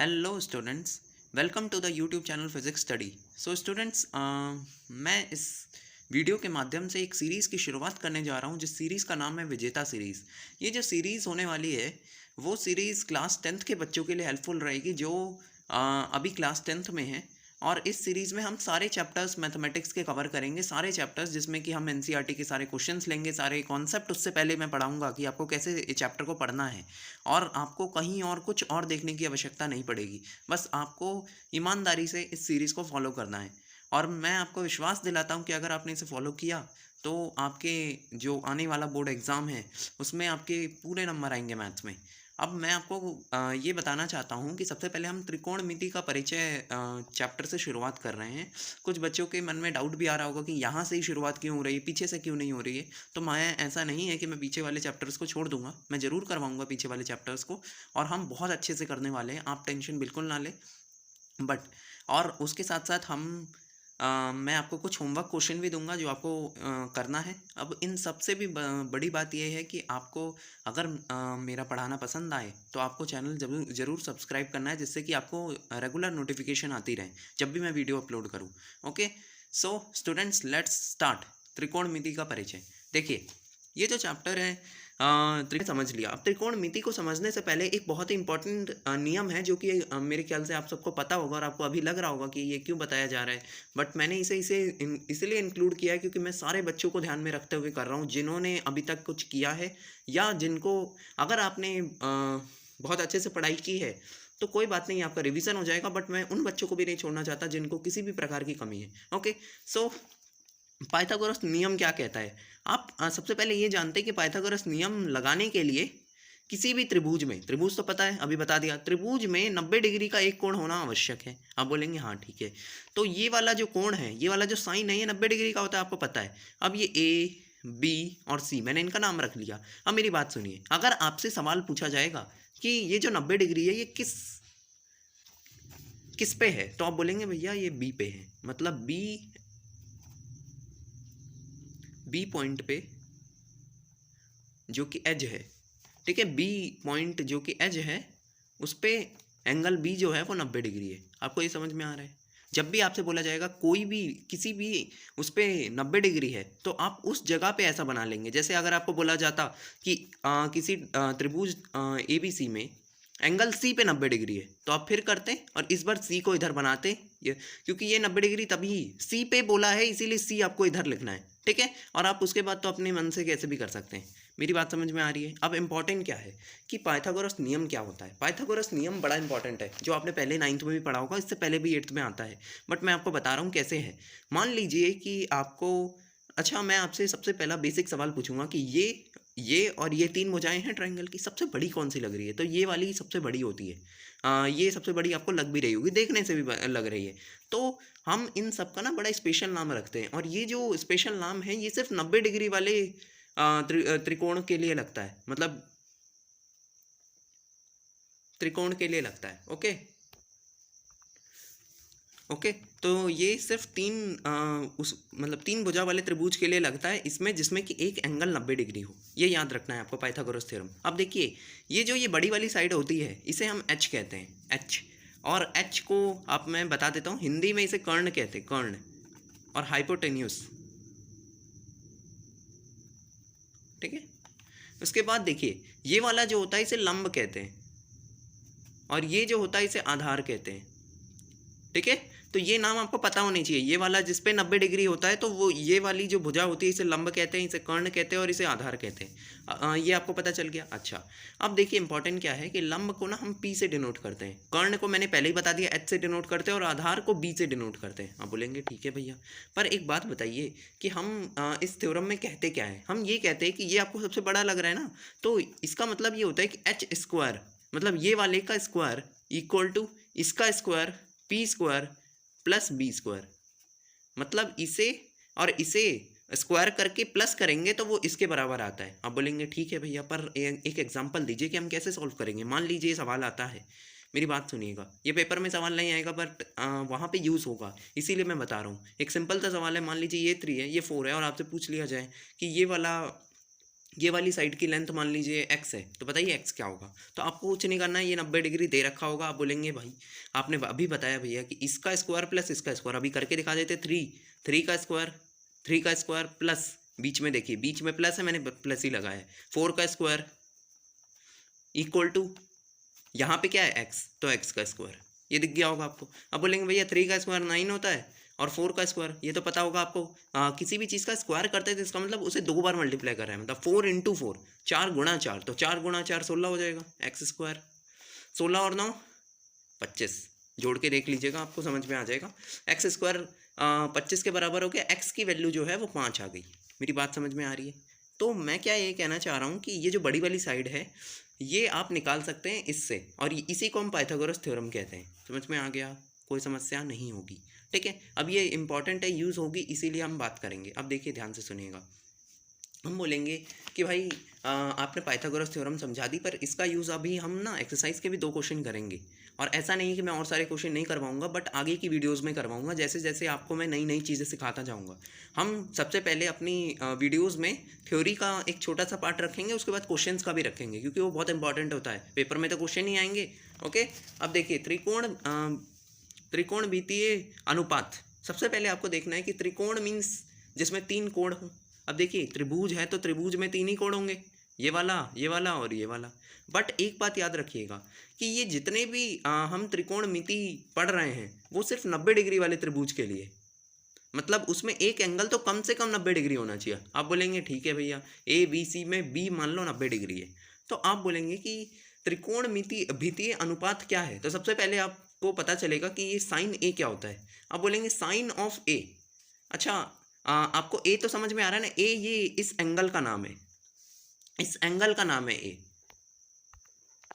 Hello students, welcome to the YouTube channel physics study. So students, मैं इस video के माध्यम से एक सीरीज़ की शुरुआत करने जा रहा हूँ जिस सीरीज़ का नाम है विजेता सीरीज़। ये जो सीरीज़ होने वाली है वो सीरीज़ क्लास 10th के बच्चों के लिए हेल्पफुल रहेगी जो अभी क्लास 10th में है। और इस सीरीज़ में हम सारे चैप्टर्स मैथमेटिक्स के कवर करेंगे, सारे चैप्टर्स जिसमें कि हम एनसीईआरटी के सारे क्वेश्चंस लेंगे, सारे कॉन्सेप्ट उससे पहले मैं पढ़ाऊंगा कि आपको कैसे इस चैप्टर को पढ़ना है। और आपको कहीं और कुछ और देखने की आवश्यकता नहीं पड़ेगी, बस आपको ईमानदारी से इस सीरीज़ को फॉलो करना है। और मैं आपको विश्वास दिलाता हूँ कि अगर आपने इसे फॉलो किया तो आपके जो आने वाला बोर्ड एग्ज़ाम है उसमें आपके पूरे नंबर आएंगे मैथ्स में। अब मैं आपको ये बताना चाहता हूँ कि सबसे पहले हम त्रिकोणमिति का परिचय चैप्टर से शुरुआत कर रहे हैं। कुछ बच्चों के मन में डाउट भी आ रहा होगा कि यहाँ से ही शुरुआत क्यों हो रही है, पीछे से क्यों नहीं हो रही है। तो मैं ऐसा नहीं है कि मैं पीछे वाले चैप्टर्स को छोड़ दूंगा, मैं ज़रूर करवाऊंगा पीछे वाले चैप्टर्स को, और हम बहुत अच्छे से करने वाले हैं, आप टेंशन बिल्कुल ना लें। बट और उसके साथ साथ मैं आपको कुछ होमवर्क क्वेश्चन भी दूंगा जो आपको करना है। अब इन सबसे भी बड़ी बात यह है कि आपको अगर मेरा पढ़ाना पसंद आए तो आपको चैनल ज़रूर ज़रूर सब्सक्राइब करना है, जिससे कि आपको रेगुलर नोटिफिकेशन आती रहे जब भी मैं वीडियो अपलोड करूँ। Okay, so students, let's start. त्रिकोणमिति का परिचय। देखिए, ये जो चैप्टर है समझ लिया। अब त्रिकोणमिति को समझने से पहले एक बहुत ही इंपॉर्टेंट नियम है जो कि मेरे ख्याल से आप सबको पता होगा और आपको अभी लग रहा होगा कि ये क्यों बताया जा रहा है। बट मैंने इसे इसे इसलिए इंक्लूड किया है क्योंकि मैं सारे बच्चों को ध्यान में रखते हुए कर रहा हूँ जिन्होंने अभी तक कुछ किया है, या जिनको अगर आपने बहुत अच्छे से पढ़ाई की है तो कोई बात नहीं, आपका रिवीजन हो जाएगा। बट मैं उन बच्चों को भी नहीं छोड़ना चाहता जिनको किसी भी प्रकार की कमी है। ओके, सो पाइथागोरस नियम क्या कहता है। आप सबसे पहले ये जानते हैं कि पाइथागोरस नियम लगाने के लिए किसी भी त्रिभुज में, त्रिभुज तो पता है, अभी बता दिया, त्रिभुज में 90 डिग्री का एक कोण होना आवश्यक है। आप बोलेंगे हाँ ठीक है, तो ये वाला जो कोण है, ये वाला जो साइन है, ये 90 डिग्री का होता है, आपको पता है। अब ये ए, बी और सी, मैंने इनका नाम रख लिया। अब मेरी बात सुनिए, अगर आपसे सवाल पूछा जाएगा कि ये जो 90 डिग्री है ये किस किस पे है, तो आप बोलेंगे भैया ये बी पे है। मतलब बी पॉइंट पे जो कि एज है, ठीक है, बी पॉइंट जो कि एज है उस पे एंगल बी जो है वो 90 डिग्री है। आपको ये समझ में आ रहा है। जब भी आपसे बोला जाएगा कोई भी किसी भी उस पे 90 डिग्री है तो आप उस जगह पे ऐसा बना लेंगे। जैसे अगर आपको बोला जाता कि किसी त्रिभुज ए बी सी में एंगल सी पे 90 डिग्री है तो आप फिर करते और इस बार सी को इधर बनाते, ये क्योंकि ये 90 डिग्री तभी सी पे बोला है इसीलिए सी आपको इधर लिखना है, ठीक है। और आप उसके बाद तो अपने मन से कैसे भी कर सकते हैं। मेरी बात समझ में आ रही है। अब इंपॉर्टेंट क्या है कि पाइथागोरस नियम क्या होता है। पाइथागोरस नियम बड़ा इंपॉर्टेंट है, जो आपने पहले 9th में भी पढ़ा होगा, इससे पहले भी 8th में आता है। बट मैं आपको बता रहा हूँ कैसे है। मान लीजिए कि आपको, अच्छा मैं आपसे सबसे पहला बेसिक सवाल पूछूंगा कि ये और ये 3 भुजाएं हैं ट्रायंगल की, सबसे बड़ी कौन सी लग रही है, तो ये वाली सबसे बड़ी होती है। ये सबसे बड़ी आपको लग भी रही होगी, देखने से भी लग रही है। तो हम इन सब का ना बड़ा स्पेशल नाम रखते हैं, और ये जो स्पेशल नाम है ये सिर्फ 90 डिग्री वाले त्रिकोण के लिए लगता है, मतलब त्रिकोण के लिए लगता है। ओके ओके, तो ये सिर्फ उस मतलब 3 भुजा वाले त्रिभुज के लिए लगता है, इसमें जिसमें कि एक एंगल 90 डिग्री हो। ये याद रखना है आपको पाइथागोरस थ्योरम। अब देखिए, ये बड़ी वाली साइड होती है इसे हम एच कहते हैं, एच। और एच को आप मैं बता देता हूँ, हिंदी में इसे कर्ण कहते हैं, कर्ण। और हाइपोटेन्यूस, ठीक है। उसके बाद देखिए, ये वाला जो होता है इसे लंब कहते हैं, और ये जो होता है इसे आधार कहते हैं, ठीक है। तो ये नाम आपको पता होनी चाहिए। ये वाला जिस पे 90 डिग्री होता है तो वो ये वाली जो भुजा होती है इसे लंब कहते हैं, इसे कर्ण कहते हैं, और इसे आधार कहते हैं। ये आपको पता चल गया। अच्छा, अब देखिए इंपॉर्टेंट क्या है कि लंब को ना हम पी से डिनोट करते हैं, कर्ण को मैंने पहले ही बता दिया एच से डिनोट करते हैं, और आधार को बी से डिनोट करते हैं। आप बोलेंगे ठीक है भैया, पर एक बात बताइए कि हम इस थ्योरम में कहते क्या है। हम ये कहते हैं कि ये आपको सबसे बड़ा लग रहा है ना, तो इसका मतलब ये होता है कि एच स्क्वायर, मतलब ये वाले का स्क्वायर इक्वल टू इसका square p square plus b square. मतलब इसे और इसे स्क्वायर करके प्लस करेंगे तो वो इसके बराबर आता है। आप बोलेंगे ठीक है भैया, पर एक एग्जांपल दीजिए कि हम कैसे सॉल्व करेंगे। मान लीजिए सवाल आता है, मेरी बात सुनिएगा, ये पेपर में सवाल नहीं आएगा बट वहाँ पे यूज़ होगा, इसीलिए मैं बता रहा हूँ। एक सिंपल सा सवाल है, मान लीजिए ये 3 है, ये 4 है, और आपसे पूछ लिया जाए कि ये वाला ये वाली साइड की लेंथ मान लीजिए एक्स है, तो बताइए एक्स क्या होगा। तो आपको कुछ नहीं करना है, ये 90 डिग्री दे रखा होगा। आप बोलेंगे भाई आपने अभी बताया भैया कि इसका स्क्वायर प्लस इसका स्क्वायर, अभी करके दिखा देते। थ्री का स्क्वायर प्लस, बीच में देखिए बीच में प्लस है, मैंने प्लस ही लगाया है। 4 का स्क्वायर इक्वल टू, यहाँ पे क्या है एक्स, तो एक्स का स्क्वायर, ये दिख गया होगा आपको। अब बोलेंगे भैया 3 का स्क्वायर 9 होता है और 4 का स्क्वायर, ये तो पता होगा आपको। किसी भी चीज़ का स्क्वायर करते हैं तो इसका मतलब उसे 2 बार मल्टीप्लाई कर रहे हैं, मतलब 4 इंटू 4, 4 गुणा 4, तो 4 गुणा 4 16 हो जाएगा एक्स स्क्वायर। 16 और 9 25, जोड़ के देख लीजिएगा आपको समझ में आ जाएगा। एक्स स्क्वायर 25 के बराबर हो गया, एक्स की वैल्यू जो है वो 5 आ गई। मेरी बात समझ में आ रही है। तो मैं क्या ये कहना चाह रहा हूँ कि ये जो बड़ी वाली साइड है ये आप निकाल सकते हैं इससे, और इसी को हम पाइथागोरस थ्योरम कहते हैं। समझ में आ गया, कोई समस्या नहीं होगी। ठीक है, अब ये इंपॉर्टेंट है, यूज़ होगी, इसीलिए हम बात करेंगे। अब देखिए ध्यान से सुनिएगा, हम बोलेंगे कि भाई आपने पाइथागोरस थ्योरम समझा दी, पर इसका यूज़ अभी हम ना एक्सरसाइज के भी 2 क्वेश्चन करेंगे। और ऐसा नहीं है कि मैं और सारे क्वेश्चन नहीं करवाऊंगा, बट आगे की वीडियोस में करवाऊंगा, जैसे जैसे आपको मैं नई नई चीज़ें सिखाता जाऊंगा। हम सबसे पहले अपनी वीडियोस में थ्योरी का एक छोटा सा पार्ट रखेंगे, उसके बाद क्वेश्चंस का भी रखेंगे, क्योंकि वो बहुत इंपॉर्टेंट होता है। पेपर में तो क्वेश्चन ही आएंगे। ओके, अब देखिए त्रिकोणमितीय अनुपात। सबसे पहले आपको देखना है कि त्रिकोण मीन्स जिसमें 3 कोण हों। अब देखिए त्रिभुज है तो त्रिभुज में 3 ही कोण होंगे, ये वाला और ये वाला। बट एक बात याद रखिएगा कि ये जितने भी हम त्रिकोणमिति पढ़ रहे हैं वो सिर्फ 90 डिग्री वाले त्रिभुज के लिए, मतलब उसमें एक एंगल तो कम से कम 90 डिग्री होना चाहिए। आप बोलेंगे ठीक है भैया ABC में B मान लो 90 डिग्री है, तो आप बोलेंगे कि त्रिकोणमितीय अनुपात क्या है। तो सबसे पहले आपको पता चलेगा कि ये साइन A क्या होता है। आप बोलेंगे साइन ऑफ A। अच्छा, आपको A तो समझ में आ रहा है ना, A ये इस एंगल का नाम है, इस एंगल का नाम है A,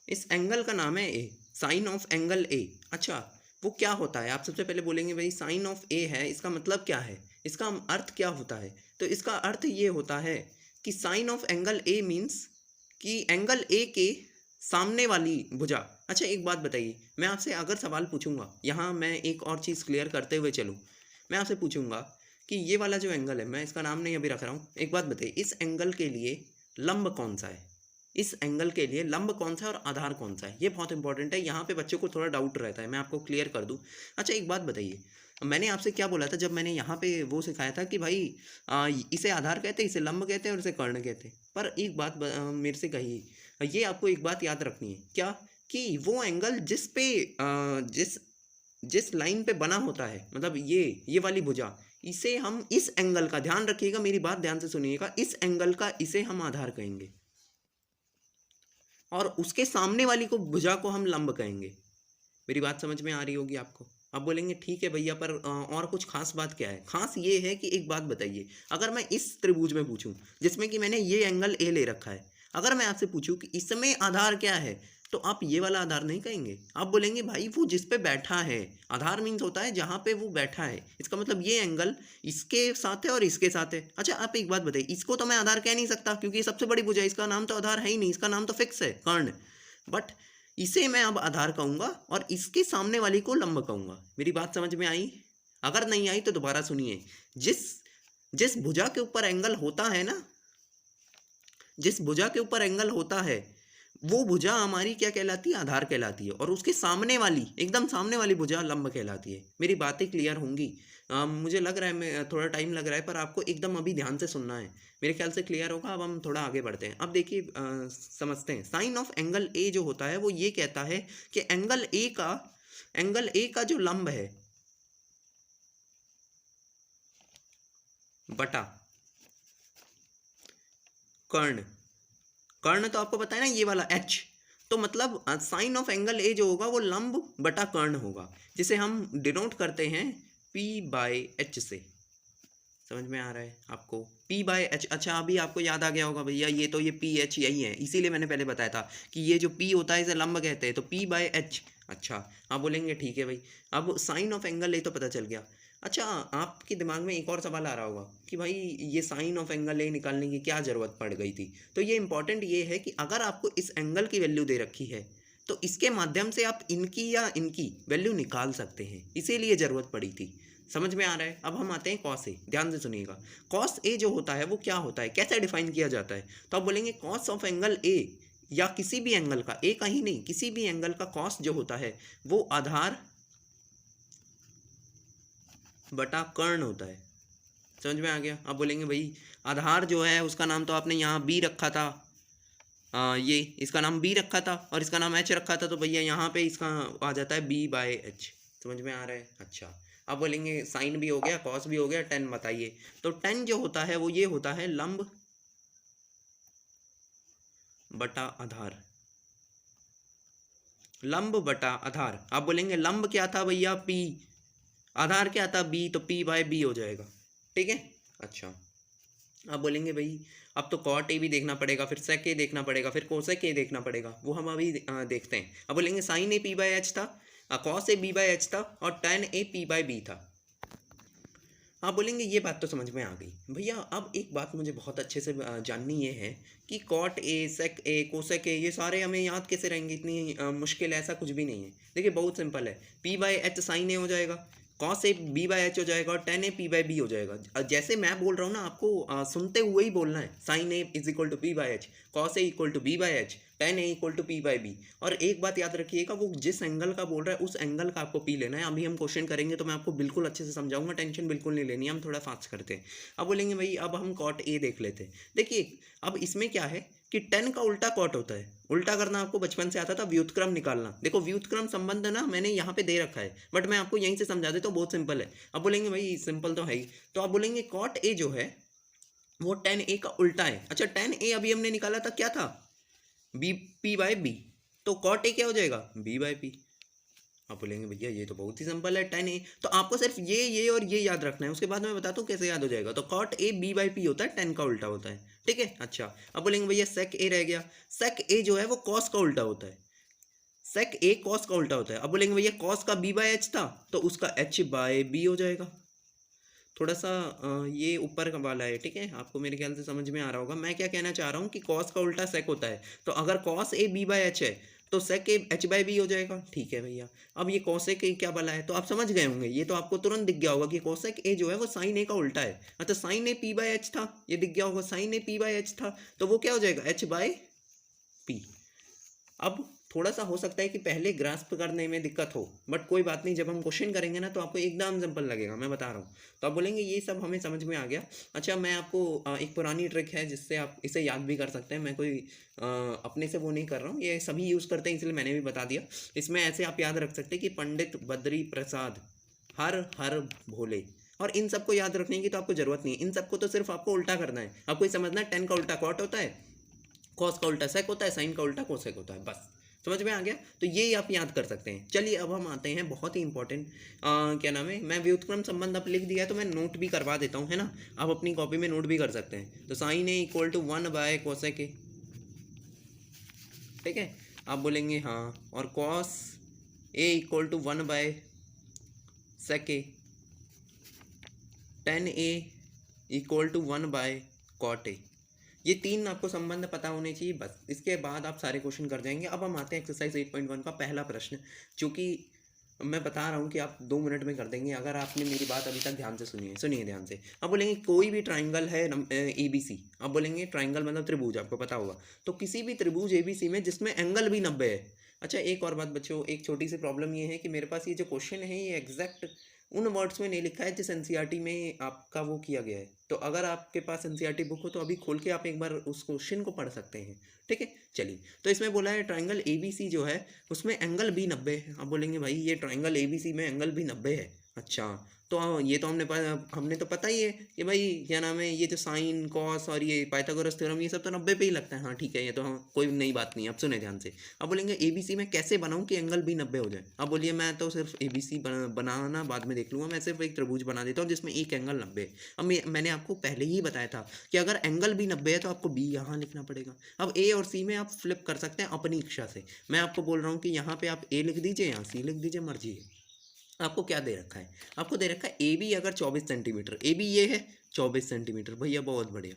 इस एंगल का नाम है A, sine of angle A। अच्छा, वो क्या होता है। आप सबसे पहले बोलेंगे भाई साइन ऑफ A है, इसका मतलब क्या है, इसका अर्थ क्या होता है। तो इसका अर्थ ये होता है कि sine of angle A means कि एंगल A के सामने वाली भुजा। अच्छा एक बात बताइए, मैं आपसे अगर सवाल पूछूंगा, यहाँ मैं एक और चीज़ क्लियर करते हुए चलूँ, मैं आपसे पूछूंगा कि ये वाला जो एंगल है, मैं इसका नाम नहीं अभी रख रहा हूँ, एक बात बताइए इस एंगल के लिए लंब कौन सा है, इस एंगल के लिए लंब कौन सा है और आधार कौन सा है। ये बहुत इंपॉर्टेंट है, यहाँ पे बच्चों को थोड़ा डाउट रहता है, मैं आपको क्लियर कर दूँ। अच्छा एक बात बताइए, मैंने आपसे क्या बोला था जब मैंने यहाँ पे वो सिखाया था कि भाई इसे आधार कहते हैं, इसे लंब कहते हैं और इसे कर्ण कहते हैं। पर एक बात मेरे से कही, ये आपको एक बात याद रखनी है क्या, कि वो एंगल जिस पे जिस लाइन पे बना होता है, मतलब ये वाली भुजा, इसे हम इस एंगल का, ध्यान रखिएगा मेरी बात ध्यान से सुनिएगा, इस एंगल का इसे हम आधार कहेंगे और उसके सामने वाली को भुजा को हम लंब कहेंगे। मेरी बात समझ में आ रही होगी आपको। अब बोलेंगे ठीक है भैया, पर और कुछ खास बात क्या है। खास ये है कि एक बात बताइए, अगर मैं इस त्रिभुज में पूछूं जिसमें कि मैंने ये एंगल A ले रखा है, अगर मैं आपसे पूछूं कि इसमें आधार क्या है, तो आप ये वाला आधार नहीं कहेंगे, आप बोलेंगे भाई वो जिस पे बैठा है। आधार मीन्स होता है जहाँ पे वो बैठा है, इसका मतलब ये एंगल इसके साथ है और इसके साथ है। अच्छा आप एक बात बताइए, इसको तो मैं आधार कह नहीं सकता क्योंकि ये सबसे बड़ी भुजा है, इसका नाम तो आधार है ही नहीं, इसका नाम तो फिक्स है कर्ण। बट इसे मैं अब आधार कहूँगा और इसके सामने वाली को लंब कहूँगा। मेरी बात समझ में आई। अगर नहीं आई तो दोबारा सुनिए, जिस जिस भुजा के ऊपर एंगल होता है ना, जिस भुजा के ऊपर एंगल होता है वो भुजा हमारी क्या कहलाती है, आधार कहलाती है, और उसके सामने वाली, एकदम सामने वाली भुजा लंब कहलाती है। मेरी बातें क्लियर होंगी। मुझे लग रहा है मैं थोड़ा टाइम लग रहा है, पर आपको एकदम अभी ध्यान से सुनना है, मेरे ख्याल से क्लियर होगा। अब हम थोड़ा आगे बढ़ते हैं। अब देखिए समझते हैं, साइन ऑफ एंगल A जो होता है वो ये कहता है कि एंगल A का जो लंब है बटा कर्ण तो आपको पता है ना, ये वाला H, तो मतलब साइन ऑफ एंगल A जो होगा वो लंब बटा कर्ण होगा, जिसे हम डिनोट करते हैं P/H से। समझ में आ रहा है आपको, P/H। अच्छा अभी आपको याद आ गया होगा भैया, ये तो ये PH यही है, इसीलिए मैंने पहले बताया था कि ये जो P होता है इसे लंब कहते हैं, तो P/H। अच्छा आप बोलेंगे ठीक है भाई, अब साइन ऑफ एंगल A तो पता चल गया। अच्छा आपके दिमाग में एक और सवाल आ रहा होगा कि भाई ये साइन ऑफ एंगल A निकालने की क्या ज़रूरत पड़ गई थी। तो ये इंपॉर्टेंट ये है कि अगर आपको इस एंगल की वैल्यू दे रखी है, तो इसके माध्यम से आप इनकी या इनकी वैल्यू निकाल सकते हैं, इसीलिए ज़रूरत पड़ी थी। समझ में आ रहा है? अब हम आते हैं कॉस ए, ध्यान से सुनिएगा। कॉस ए जो होता है वो क्या होता है, कैसे डिफाइन किया जाता है? तो आप बोलेंगे कॉस ऑफ एंगल ए, या किसी भी एंगल का, ए का ही नहीं, किसी भी एंगल का कॉस जो होता है वो आधार बटा कर्ण होता है। समझ में आ गया? आप बोलेंगे भाई आधार जो है उसका नाम तो आपने यहाँ बी रखा था, ये इसका नाम बी रखा था और इसका नाम एच रखा था, तो भैया यहाँ पे इसका आ जाता है बी बाय एच। समझ में आ रहा है? अच्छा, आप बोलेंगे साइन भी हो गया, कॉस भी हो गया, टेन बताइए। तो टेन जो होता है वो ये होता है लंब बटा आधार, लंब बटा आधार। आप बोलेंगे लंब क्या था भैया, पी, आधार क्या था, बी, तो पी बाय बी हो जाएगा। ठीक है? अच्छा, आप बोलेंगे भाई अब तो कॉट ए भी देखना पड़ेगा, फिर सेक ए देखना पड़ेगा, फिर कोसेक ए देखना पड़ेगा, वो हम अभी देखते हैं। अब बोलेंगे sine A P by H था, cos A B by H था और tan A P by B था। आप बोलेंगे ये बात तो समझ में आ गई भैया। अब एक बात मुझे बहुत अच्छे से जाननी ये है कि cot A, sec A, cosec ए, ये सारे हमें याद कैसे रहेंगे? इतनी मुश्किल ऐसा कुछ भी नहीं है। देखिए बहुत सिंपल है, P by h sine A हो जाएगा, cos A B by h हो जाएगा और tan A P by b हो जाएगा। जैसे मैं बोल रहा हूँ ना, आपको सुनते हुए ही बोलना है। Sine A is equal to p by h, cos A equal to b by h, tan A equal to p by b. और एक बात याद रखिएगा, वो जिस एंगल का बोल रहा है उस एंगल का आपको पी लेना है। अभी हम क्वेश्चन करेंगे तो मैं आपको बिल्कुल अच्छे से समझाऊंगा, टेंशन बिल्कुल नहीं लेनी है। हम थोड़ा फास्ट करते हैं। अब बोलेंगे भाई अब हम कॉट ए देख लेते हैं। देखिए अब इसमें क्या है कि टेन का उल्टा कॉट होता है। उल्टा करना आपको बचपन से आता था, व्युत्क्रम निकालना। देखो व्युत्क्रम संबंध ना मैंने यहाँ पे दे रखा है, बट मैं आपको यहीं से समझा देता हूँ, बहुत सिंपल है। अब बोलेंगे भाई सिंपल तो है ही, तो आप बोलेंगे कॉट ए जो है वो टेन ए का उल्टा है। अच्छा, टेन ए अभी हमने निकाला था, क्या था, बी, पी बाय बी, तो कॉट ए क्या हो जाएगा, बी बाय पी। आप बोलेंगे भैया ये तो बहुत ही सिंपल है, टेन ए, तो आपको सिर्फ ये और ये याद रखना है, उसके बाद मैं बताता हूँ कैसे याद हो जाएगा। तो cot A b by p होता है, टेन का उल्टा होता है। ठीक है? अच्छा, अब बोलेंगे भैया सेक ए रह गया। सेक ए जो है वो कॉस का उल्टा होता है, सेक ए कॉस का उल्टा होता है। अब बोलेंगे भैया कॉस का बी बाय एच था, तो उसका एच बाय बी हो जाएगा। थोड़ा सा ये ऊपर का वाला है, ठीक है, आपको मेरे ख्याल से समझ में आ रहा होगा। मैं क्या कहना चाह रहा हूँ कि कॉस का उल्टा सेक होता है, तो अगर cos A B by h है तो sec A h by b हो जाएगा। ठीक है भैया, अब ये कॉसेक ए क्या वाला है तो आप समझ गए होंगे, ये तो आपको तुरंत दिख गया होगा कि कॉसेक ए जो है वो साइन ए का उल्टा है। अच्छा, sine A P by H था, ये दिख गया होगा, sine A P by H था, तो वो क्या हो जाएगा, एच बाय पी। अब थोड़ा सा हो सकता है कि पहले ग्रास्प करने में दिक्कत हो, बट कोई बात नहीं, जब हम क्वेश्चन करेंगे ना तो आपको एकदम सिंपल लगेगा, मैं बता रहा हूँ। तो आप बोलेंगे ये सब हमें समझ में आ गया। अच्छा, मैं आपको एक पुरानी ट्रिक है जिससे आप इसे याद भी कर सकते हैं। मैं कोई अपने से वो नहीं कर रहा हूँ, ये सभी यूज़ करते हैं इसलिए मैंने भी बता दिया। इसमें ऐसे आप याद रख सकते हैं कि पंडित बद्री प्रसाद हर हर भोले, और इन सबको याद रखने की तो आपको जरूरत नहीं है। इन सबको तो सिर्फ आपको उल्टा करना है। आपको ही समझना है, टेन का उल्टा कॉट होता है, कॉस का उल्टा सेक होता है, साइन का उल्टा कोसेक होता है, बस समझ में आ गया। तो ये आप याद कर सकते हैं। चलिए अब हम आते हैं बहुत ही इंपॉर्टेंट, क्या नाम है, मैं व्युत्क्रम संबंध अब लिख दिया है तो मैं नोट भी करवा देता हूँ, है ना। आप अपनी कॉपी में नोट भी कर सकते हैं। तो sine A equal to 1 by cosec A, ठीक है। आप बोलेंगे हाँ, और cos A equal to 1 by sec A, tan A equal to 1 by cot A. ये तीन आपको संबंध पता होने चाहिए, बस इसके बाद आप सारे क्वेश्चन कर जाएंगे। अब हम आते हैं एक्सरसाइज 8.1 का पहला प्रश्न, जो कि मैं बता रहा हूँ कि आप 2 मिनट में कर देंगे अगर आपने मेरी बात अभी तक ध्यान से सुनिए ध्यान से। अब बोलेंगे कोई भी ट्राइंगल है ए बी सी। अब बोलेंगे ट्राइंगल मतलब त्रिभुज, आपको पता होगा। तो किसी भी त्रिभुज ए बी सी में जिसमें एंगल भी 90 है। अच्छा, एक और बात बच्चों, एक छोटी सी प्रॉब्लम ये है कि मेरे पास ये जो क्वेश्चन है ये एग्जैक्ट उन वर्ड्स में नहीं लिखा है जिस एनसीईआरटी में आपका वो किया गया है। तो अगर आपके पास एनसीईआरटी बुक हो तो अभी खोल के आप एक बार उस क्वेश्चन को पढ़ सकते हैं, ठीक है। चलिए, तो इसमें बोला है ट्राइंगल ए बी सी जो है उसमें एंगल भी 90 है। अब बोलेंगे भाई ये ट्राइंगल ए बी सी में एंगल भी 90 है। अच्छा, तो ये तो हमने तो पता ही है कि भाई क्या नाम है, ये जो साइन कॉस और ये पाइथागोरस थ्योरम ये सब तो 90 पे ही लगता है। हाँ ठीक है, ये तो हाँ कोई नई बात नहीं। अब सुने ध्यान से। अब बोलेंगे ए बी सी में कैसे बनाऊँ कि एंगल भी 90 हो जाए। अब बोलिए मैं तो सिर्फ ए बी सी बनाना बाद में देख लूँगा, मैं सिर्फ एक त्रिभुज बना देता हूँ जिसमें एक एंगल 90 है। अब मैंने आपको पहले ही बताया था कि अगर एंगल भी 90 है तो आपको बी यहाँ लिखना पड़ेगा। अब ए और सी में आप फ्लिप कर सकते हैं अपनी इच्छा से। मैं आपको बोल रहा हूँ कि यहाँ पे आप ए लिख दीजिए, यहाँ सी लिख दीजिए, मर्जी है। आपको क्या दे रखा है, आपको दे रखा है ए बी अगर 24 सेंटीमीटर, ए बी ये है 24 सेंटीमीटर, भैया बहुत बढ़िया।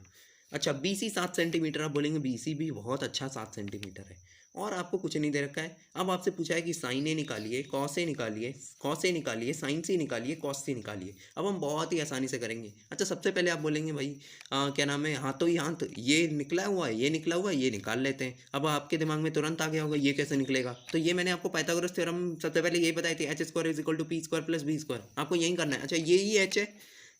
अच्छा, बी सी 7 सेंटीमीटर। आप बोलेंगे बी सी भी बहुत अच्छा 7 सेंटीमीटर है। और आपको कुछ नहीं दे रखा है। अब आपसे पूछा है कि साइन ए निकालिए, कॉस ए निकालिए, कॉस ए निकालिए, साइन सी निकालिए, कॉस सी निकालिए। अब हम बहुत ही आसानी से करेंगे। अच्छा, सबसे पहले आप बोलेंगे भाई क्या नाम है, हाथों ही हाथ ये निकला हुआ है, ये निकला हुआ है, ये निकाल लेते हैं। अब आपके दिमाग में तुरंत आ गया होगा ये कैसे निकलेगा। तो ये मैंने आपको पाइथागोरस थ्योरम सबसे पहले यही बताई थी, h square is equal to p square plus b square. आपको यही करना है। अच्छा, ये ही एच है,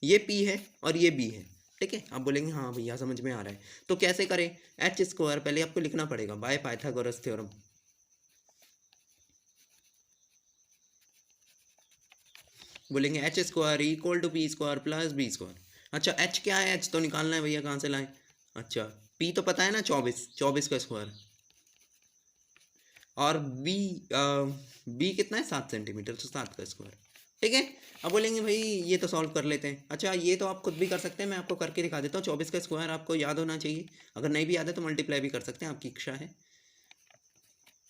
ये पी है और ये बी है। ठीक है, आप बोलेंगे हाँ भैया समझ में आ रहा है। तो कैसे करें, एच स्क्वायर पहले आपको लिखना पड़ेगा बाय पाइथागोरस थ्योरम। बोलेंगे h square equal to p square plus b square. अच्छा, एच क्या है, एच तो निकालना है भैया, कहाँ से लाएं। अच्छा, पी तो पता है ना, 24, 24 का स्क्वायर। और बी बी कितना है, 7 सेंटीमीटर, तो 7 का स्क्वायर। ठीक है, अब बोलेंगे भाई ये तो सॉल्व कर लेते हैं। अच्छा, ये तो आप खुद भी कर सकते हैं, मैं आपको करके दिखा देता हूँ। 24 का स्क्वायर आपको याद होना चाहिए, अगर नहीं भी याद है तो मल्टीप्लाई भी कर सकते हैं, आपकी इच्छा है।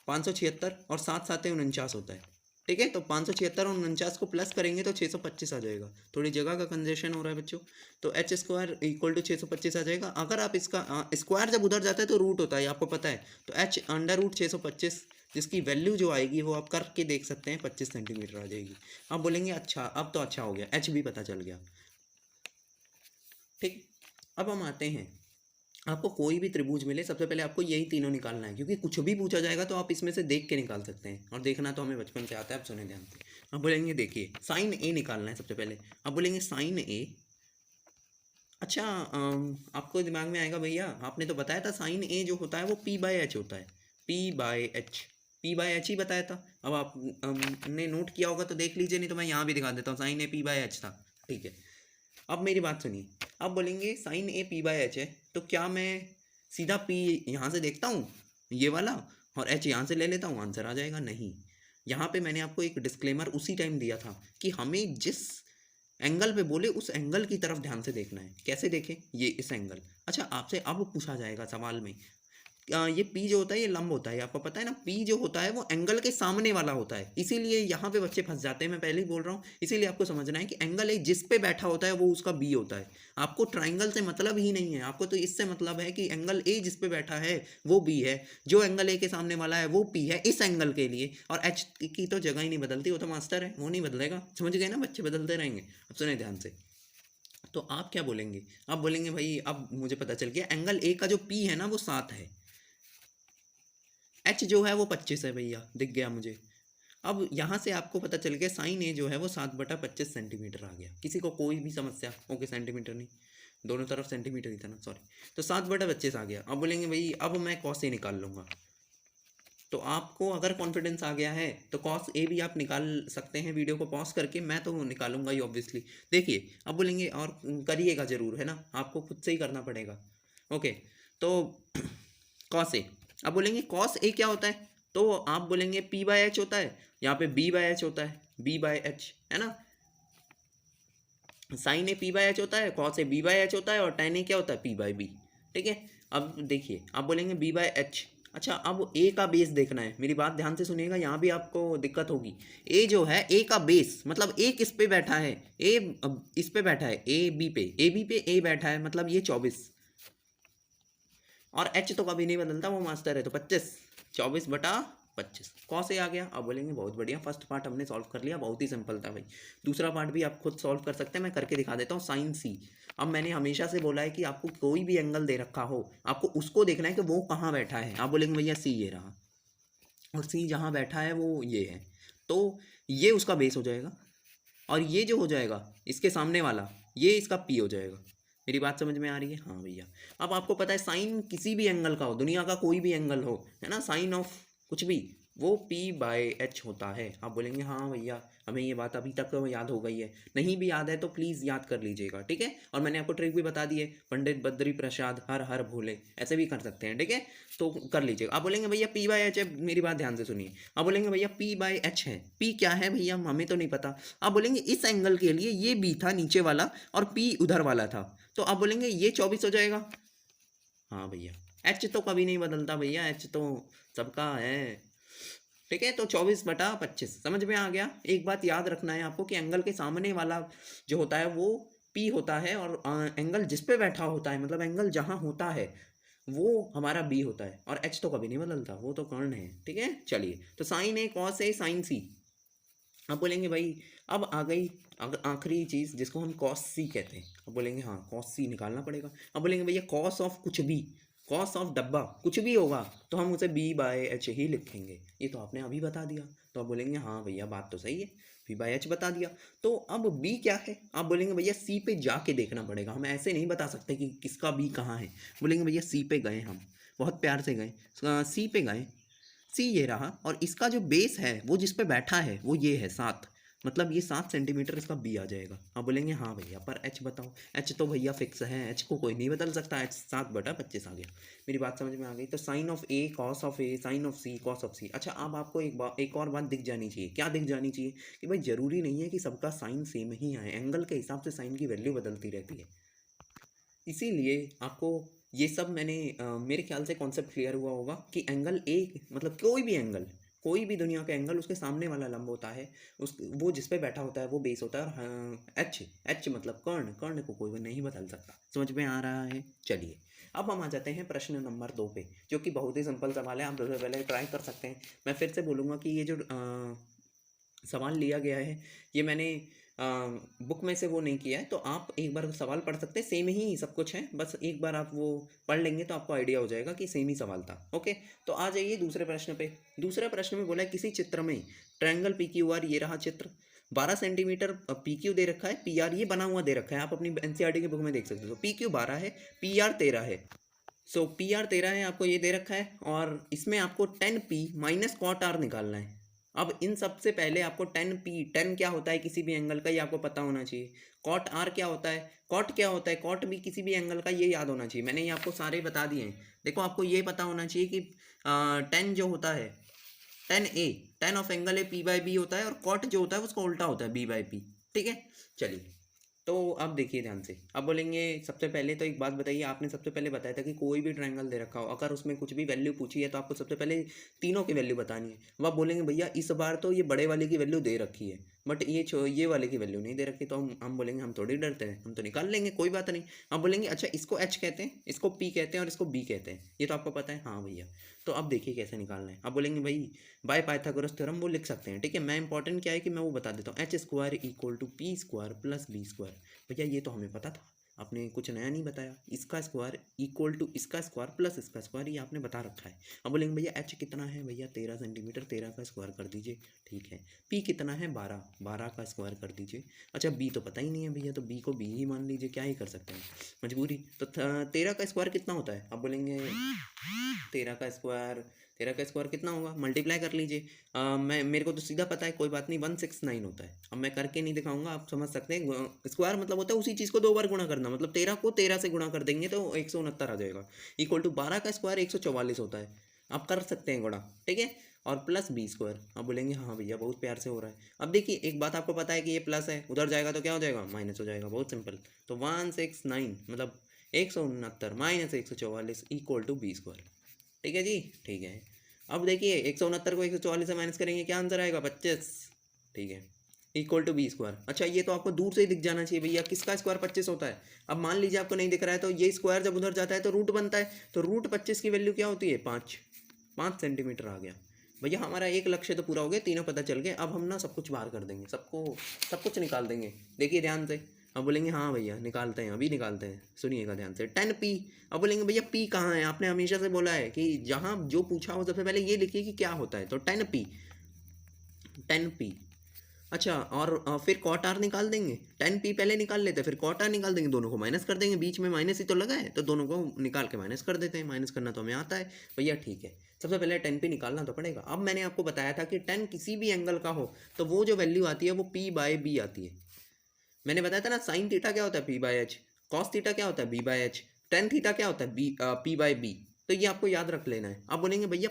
576 और 7 7 49 होता है। ठीक है, तो 576 और 49 को प्लस करेंगे तो 625 आ जाएगा। थोड़ी जगह का कंजेशन हो रहा है बच्चों। तो एच स्क्वायर इक्वल टू 625 आ जाएगा। अगर आप इसका स्क्वायर जब उधर जाता है तो रूट होता है, आपको पता है। तो एच अंडर रूट 625, जिसकी वैल्यू जो आएगी वो आप करके देख सकते हैं, 25 सेंटीमीटर आ जाएगी। आप बोलेंगे अच्छा, अब तो अच्छा हो गया, एच भी पता चल गया। ठीक, अब हम आते हैं, आपको कोई भी त्रिभुज मिले सबसे पहले आपको यही तीनों निकालना है, क्योंकि कुछ भी पूछा जाएगा तो आप इसमें से देख के निकाल सकते हैं, और देखना तो हमें बचपन से आता है। आप सुने ध्यान से। अब बोलेंगे देखिए साइन ए निकालना है सबसे पहले। अब बोलेंगे साइन ए। अच्छा, आपको दिमाग में आएगा भैया आपने तो बताया था साइन ए जो होता है वो पी बाय एच होता है। P by H, P by H ही बताया था। अब आप ने नोट किया होगा तो देख लीजिए, नहीं तो मैं यहाँ भी दिखा देता हूँ, sine A P by H था। ठीक है, अब मेरी बात सुनिए। अब बोलेंगे sine A P by h है, तो क्या मैं सीधा पी यहाँ से देखता हूँ ये वाला और एच यहाँ से ले लेता हूँ, आंसर आ जाएगा? नहीं। यहाँ पे मैंने आपको एक डिस्क्लेमर उसी टाइम दिया था कि हमें जिस एंगल पे बोले उस एंगल की तरफ ध्यान से देखना है। कैसे देखें, ये इस एंगल। अच्छा, आपसे अब पूछा जाएगा सवाल में ये पी जो होता है ये लंब होता है, आपको पता है ना। पी जो होता है वो एंगल के सामने वाला होता है, इसीलिए यहाँ पे बच्चे फंस जाते हैं। मैं पहले ही बोल रहा हूँ, इसीलिए आपको समझना है कि एंगल ए जिस पे बैठा होता है वो उसका बी होता है। आपको ट्राइंगल से मतलब ही नहीं है, आपको तो इससे मतलब है कि एंगल ए जिस पे बैठा है वो बी है, जो एंगल ए के सामने वाला है वो पी है इस एंगल के लिए। और एच की तो जगह ही नहीं बदलती, वो तो मास्टर है, वो नहीं बदलेगा। समझ गए ना, बच्चे बदलते रहेंगे। अब सुने ध्यान से। तो आप क्या बोलेंगे, आप बोलेंगे भाई अब मुझे पता चल गया एंगल ए का जो पी है ना वो 7 है, एच जो है वो 25 है भैया, दिख गया मुझे। अब यहाँ से आपको पता चल गया साइन ए जो है वो 7/25 सेंटीमीटर आ गया। किसी को कोई भी समस्या? ओके, सेंटीमीटर नहीं, दोनों तरफ सेंटीमीटर ही था ना, सॉरी। तो 7/25 आ गया। अब बोलेंगे भाई अब मैं कॉस ए निकाल लूँगा। तो आपको अगर कॉन्फिडेंस आ गया है तो कॉस ए भी आप निकाल सकते हैं वीडियो को पॉज करके, मैं तो निकालूंगा ही ऑब्वियसली। देखिए, अब बोलेंगे और करिएगा ज़रूर, है ना, आपको खुद से ही करना पड़ेगा। ओके, तो कॉस ए। अब बोलेंगे कॉस ए क्या होता है, तो आप बोलेंगे पी बाय एच होता है, यहाँ पे बी बाय एच होता है, बी बाय एच, है ना। Sine A P by H होता है, cos A B by H होता है, और टेन ए क्या होता है, पी बाय बी। ठीक है, अब देखिए आप बोलेंगे बी बाय एच। अच्छा, अब ए का बेस देखना है, मेरी बात ध्यान से सुनिएगा, यहाँ भी आपको दिक्कत होगी। ए जो है, ए का बेस मतलब ए किस पे बैठा है, ए इस पे बैठा है, ए बी पे, ए बी पे ए बैठा है, मतलब ये 24। और एच तो कभी नहीं बदलता, वो मास्टर है, तो 25, 24/25 कॉस ए आ गया। अब बोलेंगे बहुत बढ़िया, फर्स्ट पार्ट हमने सॉल्व कर लिया, बहुत ही सिंपल था भाई। दूसरा पार्ट भी आप खुद सॉल्व कर सकते हैं, मैं करके दिखा देता हूँ। साइन सी। अब मैंने हमेशा से बोला है कि आपको कोई भी एंगल दे रखा हो, आपको उसको देखना है कि वो कहाँ बैठा है। आप बोलेंगे भैया सी ये रहा, और सी जहाँ बैठा है वो ये है, तो ये उसका बेस हो जाएगा। और ये जो हो जाएगा इसके सामने वाला, ये इसका पी हो जाएगा। मेरी बात समझ में आ रही है? हाँ भैया। अब आपको पता है साइन किसी भी एंगल का हो, दुनिया का कोई भी एंगल हो, है ना, साइन ऑफ कुछ भी, वो पी बाय एच होता है। आप बोलेंगे हाँ भैया हमें ये बात अभी तक तो याद हो गई है, नहीं भी याद है तो प्लीज़ याद कर लीजिएगा। ठीक है, और मैंने आपको ट्रिक भी बता दी है, पंडित बद्री प्रसाद हर हर भोले, ऐसे भी कर सकते हैं। ठीक है, तो कर लीजिएगा। आप बोलेंगे भैया पी बाय एच है, मेरी बात ध्यान से सुनिए। आप बोलेंगे भैया पी बाय एच है, पी क्या है भैया हमें तो नहीं पता। आप बोलेंगे इस एंगल के लिए ये बी था नीचे वाला और पी उधर वाला था, तो आप बोलेंगे ये 24 हो जाएगा। हाँ भैया, एच तो कभी नहीं बदलता भैया, एच तो सबका है। ठीक है, तो 24/25 समझ में आ गया। एक बात याद रखना है आपको कि एंगल के सामने वाला जो होता है वो पी होता है, और एंगल जिस पे बैठा होता है, मतलब एंगल जहाँ होता है वो हमारा बी होता है, और एच तो कभी नहीं बदलता, वो तो कर्ण है। ठीक है, चलिए, तो sine A cos A sign सी। अब बोलेंगे भाई, अब आ गई आखिरी चीज़ जिसको हम कॉस सी कहते हैं। अब बोलेंगे हाँ कॉस सी निकालना पड़ेगा। अब बोलेंगे भैया कॉस ऑफ कुछ भी, कॉस ऑफ डब्बा कुछ भी होगा तो हम उसे बी बाय एच ही लिखेंगे। ये तो आपने अभी बता दिया, तो अब बोलेंगे हाँ भैया बात तो सही है, बी बाय एच बता दिया। तो अब बी क्या है? आप बोलेंगे भैया सी पे जाके देखना पड़ेगा, हम ऐसे नहीं बता सकते कि किसका बी कहाँ है। बोलेंगे भैया सी पे गए, हम बहुत प्यार से गए, सी पे गए, सी ये रहा, और इसका जो बेस है वो जिस पे बैठा है वो ये है 7, मतलब ये 7 सेंटीमीटर इसका बी आ जाएगा। आप बोलेंगे हाँ भैया पर एच बताओ। एच तो भैया फिक्स है, एच को कोई नहीं बदल सकता, एच 7/25 आ गया। मेरी बात समझ में आ गई? तो sine of A cos of A sine of C cos of C. अच्छा, अब आपको एक और बात दिख जानी चाहिए। क्या दिख जानी चाहिए? कि भाई ज़रूरी नहीं है कि सबका साइन सेम ही आए, एंगल के हिसाब से साइन की वैल्यू बदलती रहती है। इसीलिए आपको ये सब मैंने मेरे ख्याल से कॉन्सेप्ट क्लियर हुआ होगा कि एंगल एक मतलब कोई भी एंगल, कोई भी दुनिया का एंगल, उसके सामने वाला लंब होता है, उस वो जिस पे बैठा होता है वो बेस होता है। और हाँ, एच एच मतलब कर्ण, कर्ण को कोई भी नहीं बदल सकता। समझ में आ रहा है? चलिए, अब हम आ जाते हैं प्रश्न नंबर 2 पे, जो कि बहुत ही सिंपल सवाल है, आप सबसे पहले ट्राई कर सकते हैं। मैं फिर से बोलूँगा कि ये जो सवाल लिया गया है, ये मैंने बुक में से वो नहीं किया है, तो आप एक बार सवाल पढ़ सकते हैं, सेम ही सब कुछ है, बस एक बार आप वो पढ़ लेंगे तो आपको आइडिया हो जाएगा कि सेम ही सवाल था। ओके, तो आ जाइए दूसरे प्रश्न पे। दूसरे प्रश्न में बोला है किसी चित्र में ट्रायंगल पी क्यू आर, ये रहा चित्र, 12 सेंटीमीटर पी क्यू दे रखा है, पी आर ये बना हुआ दे रखा है, आप अपनी एनसीईआरटी की बुक में देख सकते हो। पी क्यू 12 है, पी आर 13 है। सो पी आर 13 है, आपको ये दे रखा है, और इसमें आपको 10p माइनस कॉट आर निकालना है। अब इन सबसे पहले आपको 10p, 10 क्या होता है किसी भी एंगल का, ये आपको पता होना चाहिए। कॉट आर क्या होता है, कॉट क्या होता है, कॉट भी किसी भी एंगल का, ये याद होना चाहिए। मैंने ये आपको सारे बता दिए हैं। देखो, आपको ये पता होना चाहिए कि 10 जो होता है, 10a, 10 of angle A p by b होता है, और कॉट जो होता है उसका उल्टा होता है, बी बाई पी। ठीक है, चलिए, तो अब देखिए ध्यान से। अब बोलेंगे सबसे पहले तो एक बात बताइए, आपने सबसे पहले बताया था कि कोई भी ट्रायंगल दे रखा हो, अगर उसमें कुछ भी वैल्यू पूछी है तो आपको सबसे पहले तीनों की वैल्यू बतानी है। अब आप बोलेंगे भैया इस बार तो ये बड़े वाले की वैल्यू दे रखी है, बट ये वाले की वैल्यू नहीं दे रखी, तो हम बोलेंगे हम थोड़ी डरते हैं, हम तो निकाल लेंगे, कोई बात नहीं। हम बोलेंगे अच्छा इसको एच कहते हैं, इसको पी कहते हैं, और इसको बी कहते हैं, ये तो आपको पता है। हाँ भैया, तो अब देखिए कैसे निकालना है। अब बोलेंगे भाई बाय पाइथागोरस थ्योरम वो लिख सकते हैं। ठीक है, मैं इंपॉर्टेंट क्या है कि मैं वो बता देता हूँ, h square equal to p square plus b square. भैया ये तो हमें पता था, आपने कुछ नया नहीं बताया। इसका स्क्वायर इक्वल टू इसका स्क्वायर प्लस इसका स्क्वायर, ये आपने बता रखा है। अब बोलेंगे भैया एच कितना है, भैया 13 सेंटीमीटर, 13 का स्क्वायर कर दीजिए। ठीक है, पी कितना है, 12, 12 का स्क्वायर कर दीजिए। अच्छा, बी तो पता ही नहीं है भैया, तो बी को बी ही मान लीजिए, क्या ही कर सकते हैं, मजबूरी। तो 13 का स्क्वायर कितना होता है? अब बोलेंगे 13 का स्क्वायर, 13 का स्क्वायर कितना होगा, मल्टीप्लाई कर लीजिए। मैं मेरे को तो सीधा पता है, कोई बात नहीं, 169 होता है। अब मैं करके नहीं दिखाऊंगा, आप समझ सकते हैं। स्क्वायर मतलब होता है उसी चीज़ को 2 बार गुणा करना, मतलब 13 को 13 से गुणा कर देंगे तो 169 आ जाएगा। इक्वल टू 12 का स्क्वायर 144 होता है, आप कर सकते हैं गुणा। ठीक है, और प्लस बी स्क्वायर। अब बोलेंगे हाँ भैया बहुत प्यार से हो रहा है। अब देखिए एक बात आपको पता है कि ये प्लस है, उधर जाएगा तो क्या हो जाएगा, माइनस हो जाएगा, बहुत सिंपल। तो 169 मतलब 169 minus 144 equal to b square. ठीक है जी, ठीक है। अब देखिए 169 को 144 से माइनस करेंगे, क्या आंसर आएगा, 25। ठीक है, इक्वल टू बी स्क्वायर। अच्छा, ये तो आपको दूर से ही दिख जाना चाहिए भैया, किसका स्क्वायर 25 होता है। अब मान लीजिए आपको नहीं दिख रहा है, तो ये स्क्वायर जब उधर जाता है तो रूट बनता है, तो रूट 25 की वैल्यू क्या होती है, 5, 5 सेंटीमीटर आ गया। भैया हमारा एक लक्ष्य तो पूरा हो गया, तीनों पता चल गए। अब हम ना सब कुछ बाहर कर देंगे, सब कुछ निकाल देंगे। देखिए ध्यान से। अब बोलेंगे हाँ भैया निकालते हैं, अभी निकालते हैं, सुनिएगा ध्यान से। 10p। अब बोलेंगे भैया p कहाँ है, आपने हमेशा से बोला है कि जहाँ जो पूछा हो सबसे पहले ये लिखिए कि क्या होता है, तो 10p, 10p। अच्छा, और फिर कॉट आर निकाल देंगे, 10p पहले निकाल लेते हैं, फिर कॉट आर निकाल देंगे, दोनों को माइनस कर देंगे, बीच में माइनस ही तो लगा है, तो दोनों को निकाल के माइनस कर देते हैं, माइनस करना तो हमें आता है भैया। ठीक है, सबसे पहले 10p निकालना तो पड़ेगा। अब मैंने आपको बताया था कि 10 किसी भी एंगल का हो तो वो जो वैल्यू आती है वो p बाय बी आती है। मैंने बताया था ना, साइन थीटा क्या होता है, p by h, cos theta क्या होता है, b by h, tan theta क्या होता है, पी बाई बी। तो ये आपको याद रख लेना है। अब बोलेंगे भैया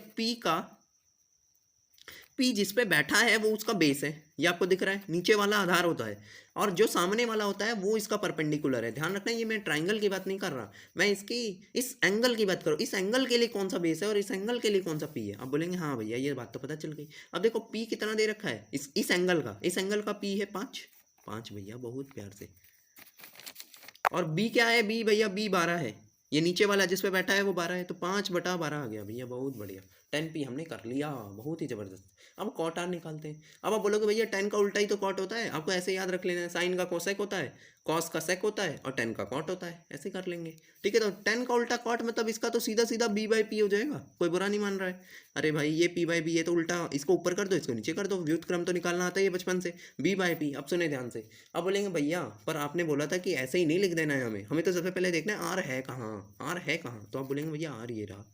पी जिस पे बैठा है वो उसका बेस है, ये आपको दिख रहा है, नीचे वाला आधार होता है, और जो सामने वाला होता है वो इसका परपेंडिकुलर है। ध्यान रखना, ये मैं ट्राइंगल की बात नहीं कर रहा, मैं इसकी इस एंगल की बात करूँ, इस एंगल के लिए कौन सा बेस है और इस एंगल के लिए कौन सा पी है। अब बोलेंगे हाँ भैया ये बात तो पता चल गई। अब देखो पी कितना दे रखा है, इस एंगल का पी है 5, 5 भैया बहुत प्यार से। और बी क्या है, बी भैया बी 12 है। ये नीचे वाला जिस पे बैठा है वो 12 है, तो 5/12 आ गया भैया, बहुत बढ़िया। 10p हमने कर लिया, बहुत ही ज़बरदस्त। अब कॉट आर निकालते हैं। अब आप बोलोगे भैया 10 का उल्टा ही तो कॉट होता है, आपको ऐसे याद रख लेना है, साइन का कोसेक होता है, कॉस का सेक होता है और 10 का कॉट होता है, ऐसे कर लेंगे। ठीक है, तो 10 का उल्टा कॉट मतलब इसका तो सीधा सीधा b/p हो जाएगा, कोई बुरा नहीं मान रहा है। अरे भाई ये p/b है तो उल्टा इसको ऊपर कर दो, इसको नीचे कर दो, व्युत्क्रम तो निकालना आता है ये बचपन से, b/p। अब सुने ध्यान से, अब बोलेंगे भैया पर आपने बोला था कि ऐसे ही नहीं लिख देना है, हमें तो सबसे पहले देखना है आर है कहाँ, आर है कहाँ। तो आप बोलेंगे भैया आर ये रहा,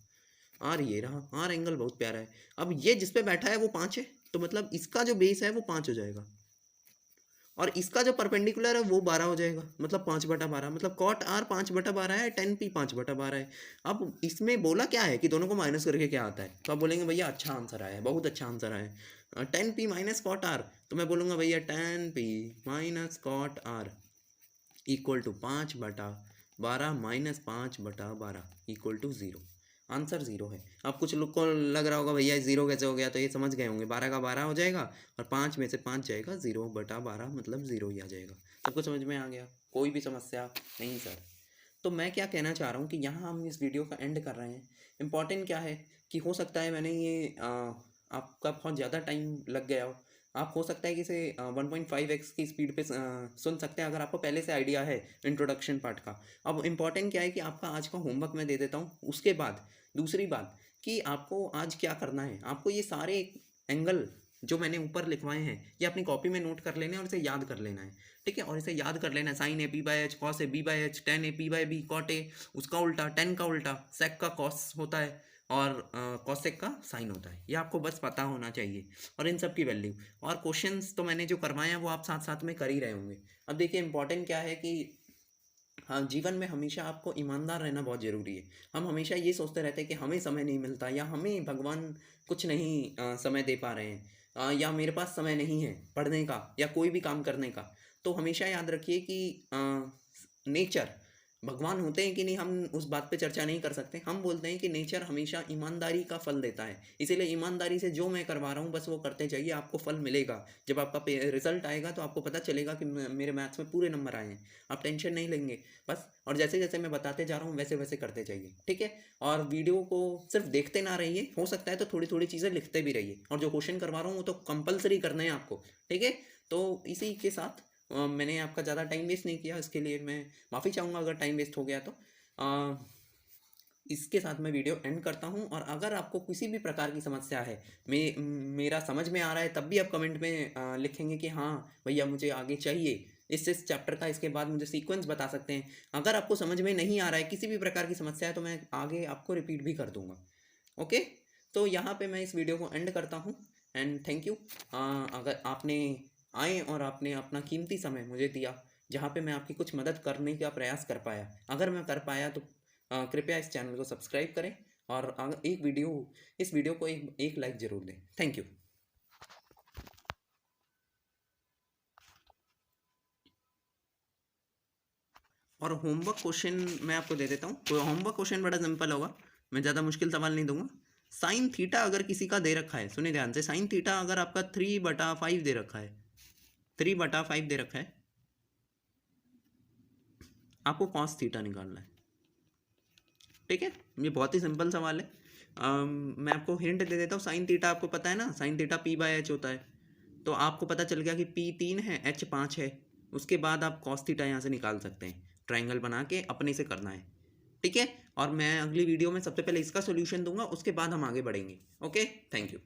आर ये रहा, आर एंगल बहुत प्यारा है। अब ये जिस पे बैठा है वो 5 है, तो मतलब इसका जो बेस है वो 5 हो जाएगा, और इसका जो परपेंडिकुलर है वो 12 हो जाएगा, मतलब 5/12, मतलब कॉट आर 5/12 है, 10p 5/12 है। अब इसमें बोला क्या है कि दोनों को माइनस करके क्या आता है, तो आप बोलेंगे भैया अच्छा आंसर आया है, बहुत अच्छा आंसर आया है, 10p माइनस कॉट आर। तो मैं बोलूँगा भैया 10p minus cot R equal to 5/12 minus 5/12 equal to 0। Answer 0 है। अब कुछ लोग को लग रहा होगा भैया 0 कैसे हो गया, तो ये समझ गए होंगे 12 का 12 हो जाएगा और 5 में से 5 जाएगा, 0/12 मतलब 0 ही आ जाएगा। सबको समझ में आ गया, कोई भी समस्या नहीं सर। तो मैं क्या कहना चाह रहा हूँ कि यहाँ हम इस वीडियो का एंड कर रहे हैं। इम्पॉर्टेंट क्या है कि हो सकता है मैंने ये आपका बहुत ज़्यादा टाइम लग गया हो, आप हो सकता है कि इसे 1.5x की स्पीड पे सुन सकते हैं अगर आपको पहले से आइडिया है इंट्रोडक्शन पार्ट का। अब इम्पॉर्टेंट क्या है कि आपका आज का होमवर्क मैं दे देता हूँ, उसके बाद दूसरी बात कि आपको आज क्या करना है, आपको ये सारे एंगल जो मैंने ऊपर लिखवाए हैं ये अपनी कॉपी में नोट कर लेना है और इसे याद कर लेना है। ठीक है, और इसे याद कर लेना है, sine A p/h, cos A b/h, tan A p/b, cot A उसका उल्टा, 10 का उल्टा, सेक का कॉस होता है और कॉसेक का साइन होता है, ये आपको बस पता होना चाहिए, और इन सब की वैल्यू। और क्वेश्चंस तो मैंने जो करवाए हैं वो आप साथ साथ में कर ही रहे होंगे। अब देखिए इंपॉर्टेंट क्या है कि हाँ, जीवन में हमेशा आपको ईमानदार रहना बहुत ज़रूरी है। हम हमेशा ये सोचते रहते हैं कि हमें समय नहीं मिलता, या हमें भगवान कुछ नहीं समय दे पा रहे हैं, या मेरे पास समय नहीं है पढ़ने का या कोई भी काम करने का। तो हमेशा याद रखिए कि नेचर, भगवान होते हैं कि नहीं हम उस बात पे चर्चा नहीं कर सकते, हम बोलते हैं कि नेचर हमेशा ईमानदारी का फल देता है। इसीलिए ईमानदारी से जो मैं करवा रहा हूँ बस वो करते जाइए, आपको फल मिलेगा। जब आपका रिजल्ट आएगा तो आपको पता चलेगा कि मेरे मैथ्स में पूरे नंबर आए हैं, आप टेंशन नहीं लेंगे बस। और जैसे जैसे मैं बताते जा रहा हूँ वैसे वैसे करते जाइए, ठीक है। और वीडियो को सिर्फ देखते ना रहिए, हो सकता है तो थोड़ी थोड़ी चीज़ें लिखते भी रहिए, और जो क्वेश्चन करवा रहा हूँ वो तो कंपलसरी करना है आपको, ठीक है। तो इसी के साथ मैंने आपका ज़्यादा टाइम वेस्ट नहीं किया, इसके लिए मैं माफ़ी चाहूँगा अगर टाइम वेस्ट हो गया तो। इसके साथ मैं वीडियो एंड करता हूँ, और अगर आपको किसी भी प्रकार की समस्या है, मेरा समझ में आ रहा है, तब भी आप कमेंट में लिखेंगे कि हाँ भैया मुझे आगे चाहिए इस चैप्टर का, इसके बाद मुझे सीक्वेंस बता सकते हैं। अगर आपको समझ में नहीं आ रहा है किसी भी प्रकार की समस्या है तो मैं आगे आपको रिपीट भी कर दूँगा, ओके। तो यहाँ पे मैं इस वीडियो को एंड करता हूँ, एंड थैंक यू। अगर आपने आए और आपने अपना कीमती समय मुझे दिया, जहाँ पे मैं आपकी कुछ मदद करने का प्रयास कर पाया, अगर मैं कर पाया तो कृपया इस चैनल को सब्सक्राइब करें, और इस वीडियो को एक लाइक ज़रूर दें। Thank you. और होमवर्क क्वेश्चन मैं आपको दे देता हूँ, तो होमवर्क क्वेश्चन बड़ा सिंपल होगा, मैं ज़्यादा मुश्किल सवाल नहीं दूंगा। साइन थीटा अगर किसी का दे रखा है, सुनिए ध्यान से, साइन थीटा अगर आपका 3/5 दे रखा है, 3/5 दे रखा है, आपको कॉस थीटा निकालना है, ठीक है। ये बहुत ही सिंपल सवाल है। मैं आपको हिंट दे देता हूँ, साइन थीटा आपको पता है ना, साइन थीटा p/h होता है, तो आपको पता चल गया कि p 3 है, h 5 है। उसके बाद आप कॉस थीटा यहाँ से निकाल सकते हैं, ट्राइंगल बना के अपने से करना है, ठीक है। और मैं अगली वीडियो में सबसे पहले इसका सोल्यूशन दूंगा, उसके बाद हम आगे बढ़ेंगे, ओके। Thank you.